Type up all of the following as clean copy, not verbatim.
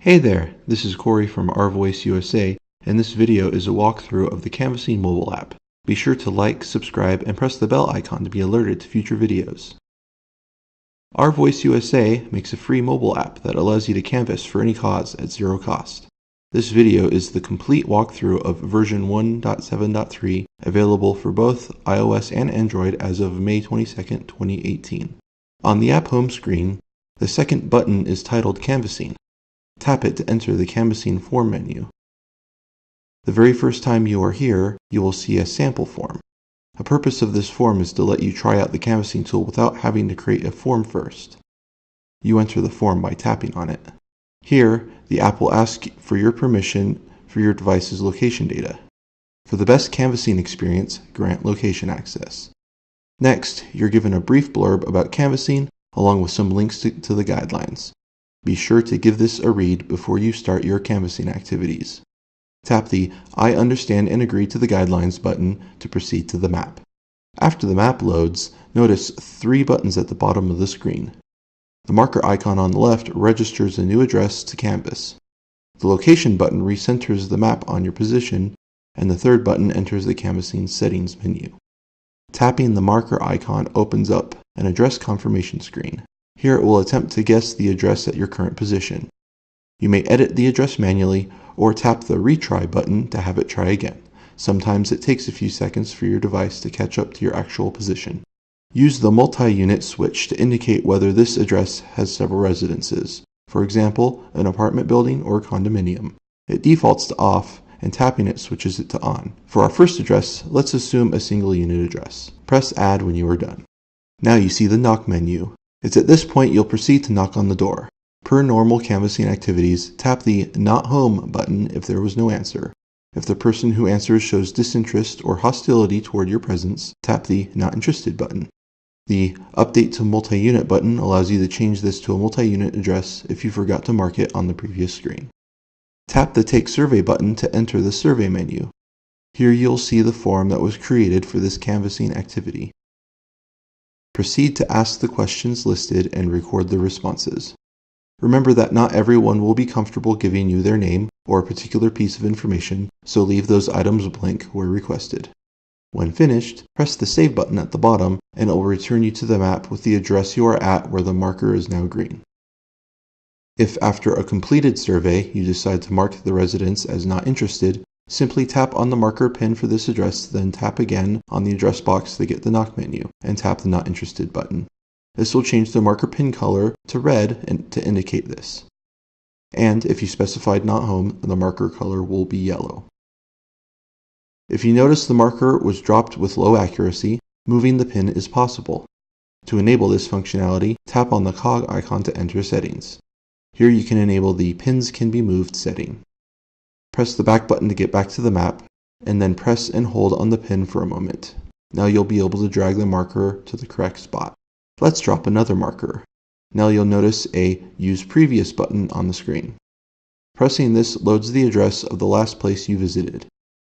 Hey there, this is Corey from Our Voice USA, and this video is a walkthrough of the Canvassing mobile app. Be sure to like, subscribe, and press the bell icon to be alerted to future videos. Our Voice USA makes a free mobile app that allows you to canvass for any cause at zero cost. This video is the complete walkthrough of version 1.7.3, available for both iOS and Android as of May 22, 2018. On the app home screen, the second button is titled Canvassing. Tap it to enter the Canvassing form menu. The very first time you are here, you will see a sample form. The purpose of this form is to let you try out the canvassing tool without having to create a form first. You enter the form by tapping on it. Here, the app will ask for your permission for your device's location data. For the best canvassing experience, grant location access. Next, you're given a brief blurb about canvassing, along with some links to the guidelines. Be sure to give this a read before you start your canvassing activities. Tap the I understand and agree to the guidelines button to proceed to the map. After the map loads, notice three buttons at the bottom of the screen. The marker icon on the left registers a new address to canvass. The location button recenters the map on your position, and the third button enters the canvassing settings menu. Tapping the marker icon opens up an address confirmation screen. Here it will attempt to guess the address at your current position. You may edit the address manually or tap the retry button to have it try again. Sometimes it takes a few seconds for your device to catch up to your actual position. Use the multi-unit switch to indicate whether this address has several residences, for example, an apartment building or condominium. It defaults to off, and tapping it switches it to on. For our first address, let's assume a single unit address. Press add when you are done. Now you see the knock menu. It's at this point you'll proceed to knock on the door. Per normal canvassing activities, tap the Not Home button if there was no answer. If the person who answers shows disinterest or hostility toward your presence, tap the Not Interested button. The Update to Multi-Unit button allows you to change this to a multi-unit address if you forgot to mark it on the previous screen. Tap the Take Survey button to enter the survey menu. Here you'll see the form that was created for this canvassing activity. Proceed to ask the questions listed and record the responses. Remember that not everyone will be comfortable giving you their name or a particular piece of information, so leave those items blank where requested. When finished, press the Save button at the bottom and it will return you to the map with the address you are at where the marker is now green. If after a completed survey you decide to mark the residence as not interested, simply tap on the marker pin for this address, then tap again on the address box to get the knock menu, and tap the Not Interested button. This will change the marker pin color to red to indicate this. And if you specified Not Home, the marker color will be yellow. If you notice the marker was dropped with low accuracy, moving the pin is possible. To enable this functionality, tap on the cog icon to enter settings. Here you can enable the Pins Can Be Moved setting. Press the back button to get back to the map, and then press and hold on the pin for a moment. Now you'll be able to drag the marker to the correct spot. Let's drop another marker. Now you'll notice a Use Previous button on the screen. Pressing this loads the address of the last place you visited.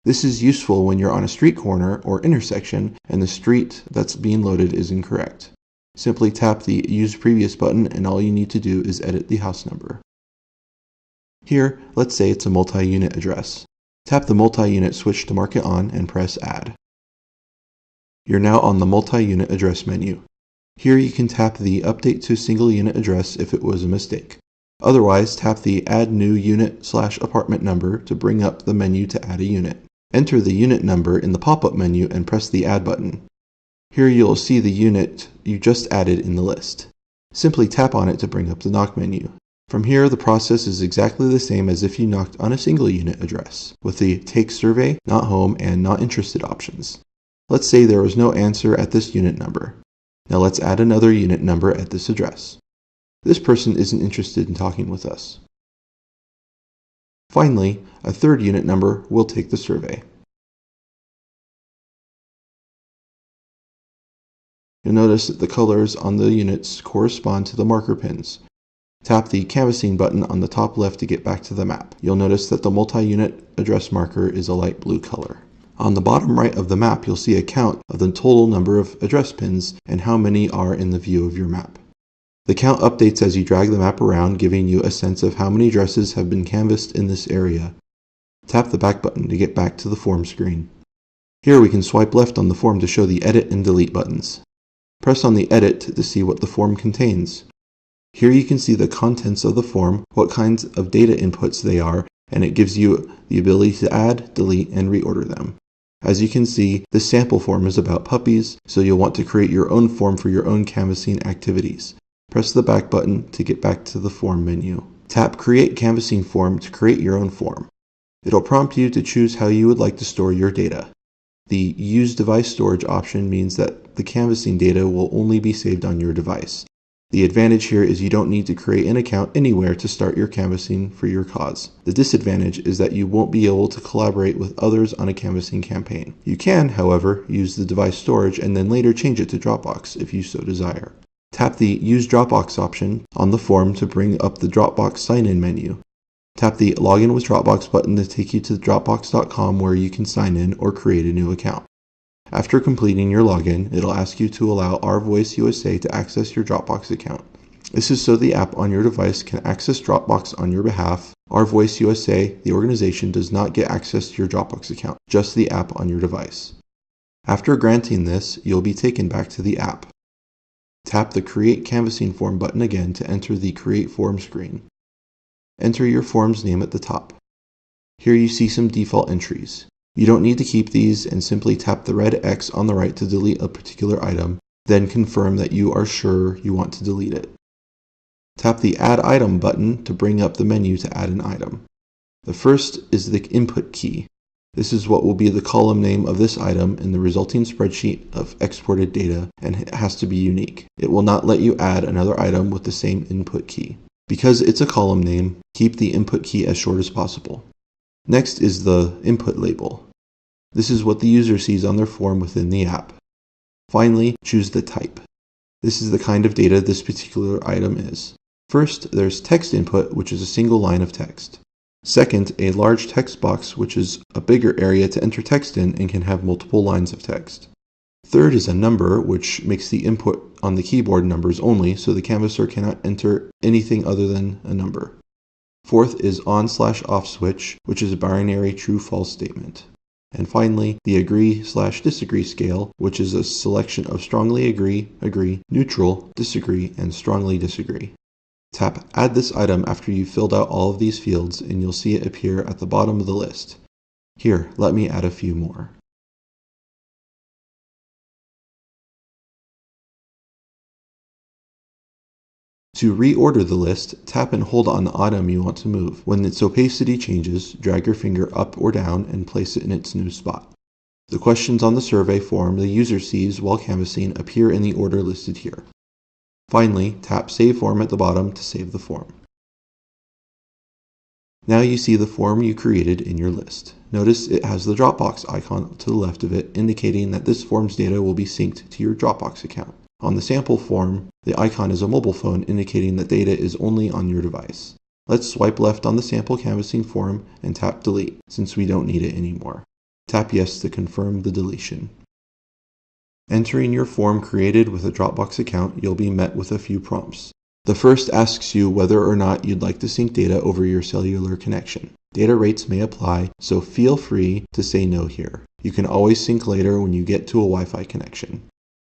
This is useful when you're on a street corner or intersection and the street that's being loaded is incorrect. Simply tap the Use Previous button and all you need to do is edit the house number. Here, let's say it's a multi-unit address. Tap the multi-unit switch to mark it on and press Add. You're now on the multi-unit address menu. Here you can tap the Update to Single Unit Address if it was a mistake. Otherwise, tap the Add New Unit/Apartment Number to bring up the menu to add a unit. Enter the unit number in the pop-up menu and press the Add button. Here you'll see the unit you just added in the list. Simply tap on it to bring up the knock menu. From here, the process is exactly the same as if you knocked on a single unit address, with the Take Survey, Not Home, and Not Interested options. Let's say there was no answer at this unit number. Now let's add another unit number at this address. This person isn't interested in talking with us. Finally, a third unit number will take the survey. You'll notice that the colors on the units correspond to the marker pins. Tap the Canvassing button on the top left to get back to the map. You'll notice that the multi-unit address marker is a light blue color. On the bottom right of the map, you'll see a count of the total number of address pins and how many are in the view of your map. The count updates as you drag the map around, giving you a sense of how many addresses have been canvassed in this area. Tap the back button to get back to the form screen. Here we can swipe left on the form to show the edit and delete buttons. Press on the edit to see what the form contains. Here you can see the contents of the form, what kinds of data inputs they are, and it gives you the ability to add, delete, and reorder them. As you can see, this sample form is about puppies, so you'll want to create your own form for your own canvassing activities. Press the back button to get back to the form menu. Tap Create Canvassing Form to create your own form. It'll prompt you to choose how you would like to store your data. The Use Device Storage option means that the canvassing data will only be saved on your device. The advantage here is you don't need to create an account anywhere to start your canvassing for your cause. The disadvantage is that you won't be able to collaborate with others on a canvassing campaign. You can, however, use the device storage and then later change it to Dropbox if you so desire. Tap the Use Dropbox option on the form to bring up the Dropbox sign-in menu. Tap the Login with Dropbox button to take you to Dropbox.com where you can sign in or create a new account. After completing your login, it'll ask you to allow Our Voice USA to access your Dropbox account. This is so the app on your device can access Dropbox on your behalf. Our Voice USA, the organization, does not get access to your Dropbox account, just the app on your device. After granting this, you'll be taken back to the app. Tap the Create Canvassing Form button again to enter the Create Form screen. Enter your form's name at the top. Here you see some default entries. You don't need to keep these and simply tap the red X on the right to delete a particular item, then confirm that you are sure you want to delete it. Tap the Add Item button to bring up the menu to add an item. The first is the input key. This is what will be the column name of this item in the resulting spreadsheet of exported data, and it has to be unique. It will not let you add another item with the same input key. Because it's a column name, keep the input key as short as possible. Next is the input label. This is what the user sees on their form within the app. Finally, choose the type. This is the kind of data this particular item is. First, there's text input, which is a single line of text. Second, a large text box, which is a bigger area to enter text in and can have multiple lines of text. Third is a number, which makes the input on the keyboard numbers only, so the canvasser cannot enter anything other than a number. Fourth is on/off switch, which is a binary true-false statement. And finally, the agree/disagree scale, which is a selection of strongly agree, neutral, disagree, and strongly disagree. Tap Add this item after you've filled out all of these fields, and you'll see it appear at the bottom of the list. Here, let me add a few more. To reorder the list, tap and hold on the item you want to move. When its opacity changes, drag your finger up or down and place it in its new spot. The questions on the survey form the user sees while canvassing appear in the order listed here. Finally, tap Save Form at the bottom to save the form. Now you see the form you created in your list. Notice it has the Dropbox icon to the left of it, indicating that this form's data will be synced to your Dropbox account. On the sample form, the icon is a mobile phone indicating that data is only on your device. Let's swipe left on the sample canvassing form and tap Delete, since we don't need it anymore. Tap Yes to confirm the deletion. Entering your form created with a Dropbox account, you'll be met with a few prompts. The first asks you whether or not you'd like to sync data over your cellular connection. Data rates may apply, so feel free to say no here. You can always sync later when you get to a Wi-Fi connection.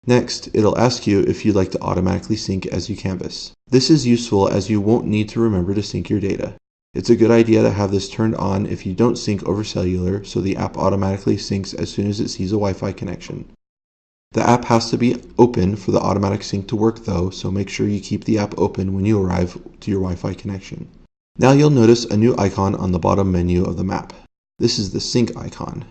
Next, it'll ask you if you'd like to automatically sync as you canvass. This is useful as you won't need to remember to sync your data. It's a good idea to have this turned on if you don't sync over cellular, so the app automatically syncs as soon as it sees a Wi-Fi connection. The app has to be open for the automatic sync to work though, so make sure you keep the app open when you arrive to your Wi-Fi connection. Now you'll notice a new icon on the bottom menu of the map. This is the sync icon.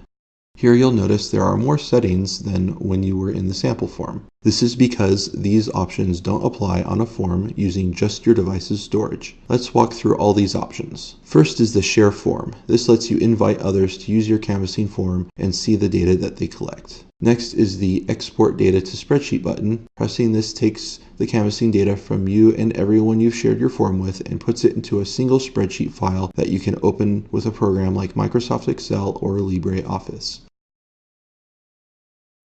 Here you'll notice there are more settings than when you were in the sample form. This is because these options don't apply on a form using just your device's storage. Let's walk through all these options. First is the Share Form. This lets you invite others to use your canvassing form and see the data that they collect. Next is the Export Data to Spreadsheet button. Pressing this takes the canvassing data from you and everyone you've shared your form with and puts it into a single spreadsheet file that you can open with a program like Microsoft Excel or LibreOffice.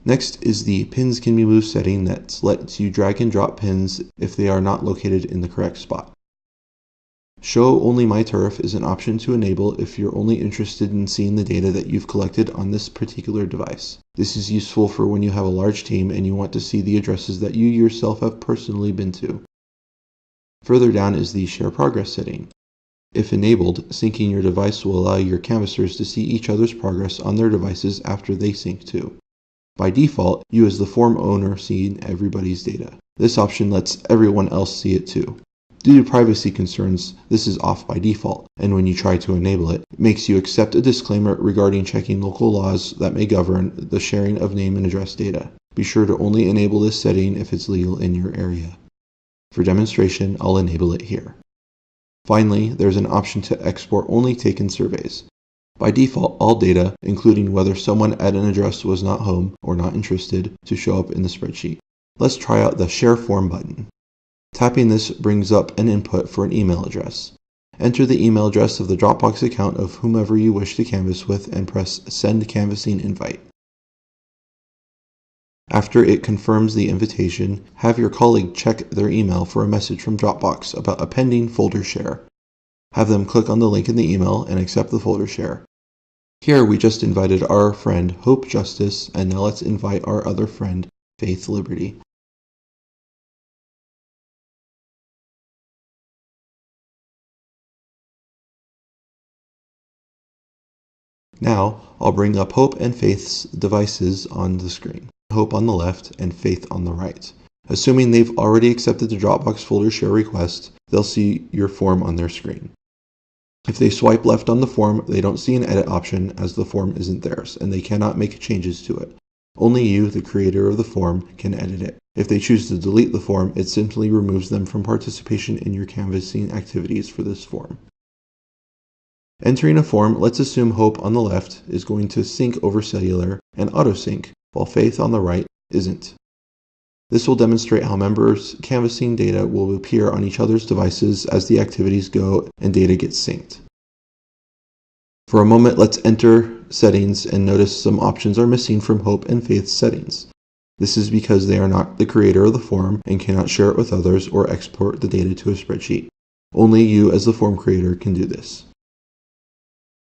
Next is the pins can be moved setting that lets you drag and drop pins if they are not located in the correct spot. Show only my turf is an option to enable if you're only interested in seeing the data that you've collected on this particular device. This is useful for when you have a large team and you want to see the addresses that you yourself have personally been to. Further down is the share progress setting. If enabled, syncing your device will allow your canvassers to see each other's progress on their devices after they sync too. By default, you as the form owner see everybody's data. This option lets everyone else see it too. Due to privacy concerns, this is off by default, and when you try to enable it, it makes you accept a disclaimer regarding checking local laws that may govern the sharing of name and address data. Be sure to only enable this setting if it's legal in your area. For demonstration, I'll enable it here. Finally, there's an option to export only taken surveys. By default, all data, including whether someone at an address was not home or not interested, to show up in the spreadsheet. Let's try out the Share Form button. Tapping this brings up an input for an email address. Enter the email address of the Dropbox account of whomever you wish to canvass with and press Send Canvassing Invite. After it confirms the invitation, have your colleague check their email for a message from Dropbox about a pending folder share. Have them click on the link in the email and accept the folder share. Here we just invited our friend Hope Justice, and now let's invite our other friend Faith Liberty. Now, I'll bring up Hope and Faith's devices on the screen. Hope on the left and Faith on the right. Assuming they've already accepted the Dropbox folder share request, they'll see your form on their screen. If they swipe left on the form, they don't see an edit option as the form isn't theirs, and they cannot make changes to it. Only you, the creator of the form, can edit it. If they choose to delete the form, it simply removes them from participation in your canvassing activities for this form. Entering a form, let's assume Hope on the left is going to sync over cellular and auto-sync, while Faith on the right isn't. This will demonstrate how members' canvassing data will appear on each other's devices as the activities go and data gets synced. For a moment, let's enter settings and notice some options are missing from Hope and Faith's settings. This is because they are not the creator of the form and cannot share it with others or export the data to a spreadsheet. Only you as the form creator can do this.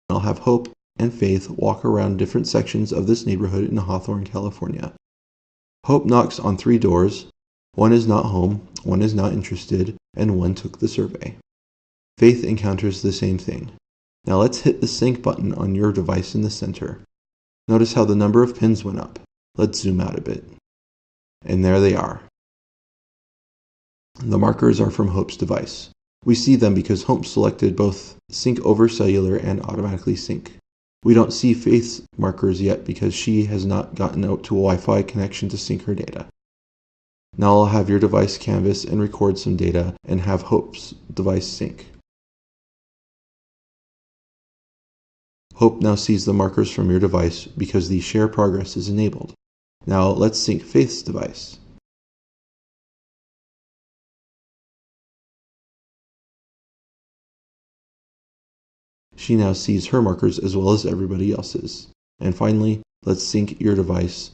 I'll have Hope and Faith walk around different sections of this neighborhood in Hawthorne, California. Hope knocks on 3 doors. 1 is not home, 1 is not interested, and 1 took the survey. Faith encounters the same thing. Now let's hit the sync button on your device in the center. Notice how the number of pins went up. Let's zoom out a bit. And there they are. The markers are from Hope's device. We see them because Hope selected both sync over cellular and automatically sync. We don't see Faith's markers yet because she has not gotten out to a Wi-Fi connection to sync her data. Now I'll have your device canvass and record some data and have Hope's device sync. Hope now sees the markers from your device because the share progress is enabled. Now let's sync Faith's device. She now sees her markers as well as everybody else's. And finally, let's sync your device.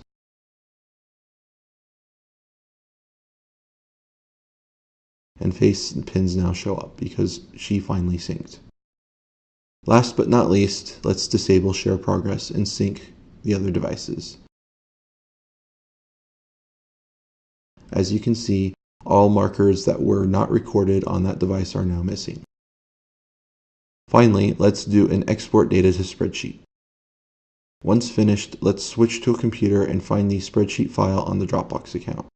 And Faith's pins now show up because she finally synced. Last but not least, let's disable share progress and sync the other devices. As you can see, all markers that were not recorded on that device are now missing. Finally, let's do an export data to spreadsheet. Once finished, let's switch to a computer and find the spreadsheet file on the Dropbox account.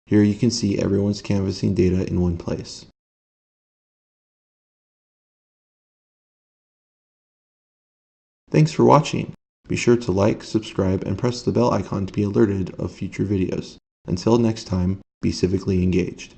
Here you can see everyone's canvassing data in one place. Thanks for watching. Be sure to like, subscribe, and press the bell icon to be alerted of future videos. Until next time, be civically engaged.